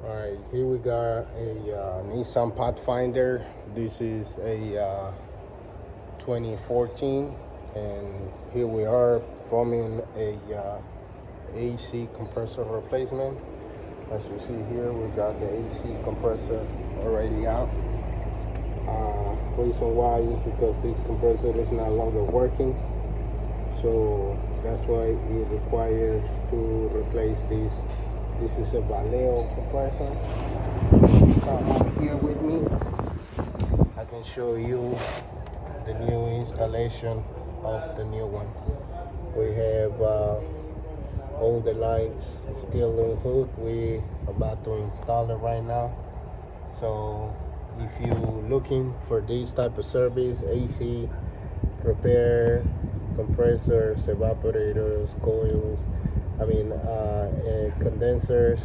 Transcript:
All right, here we got a Nissan Pathfinder. This is a 2014, and here we are performing a AC compressor replacement. As you see here, we got the AC compressor already out. Reason why is because this compressor is no longer working, so that's why it requires to replace this. This is a Valeo compressor. Come over here with me. I can show you the new installation of the new one. We have all the lights still on hook. We about to install it right now. So if you looking for this type of service, AC repair, compressors, evaporators, coils, condensers,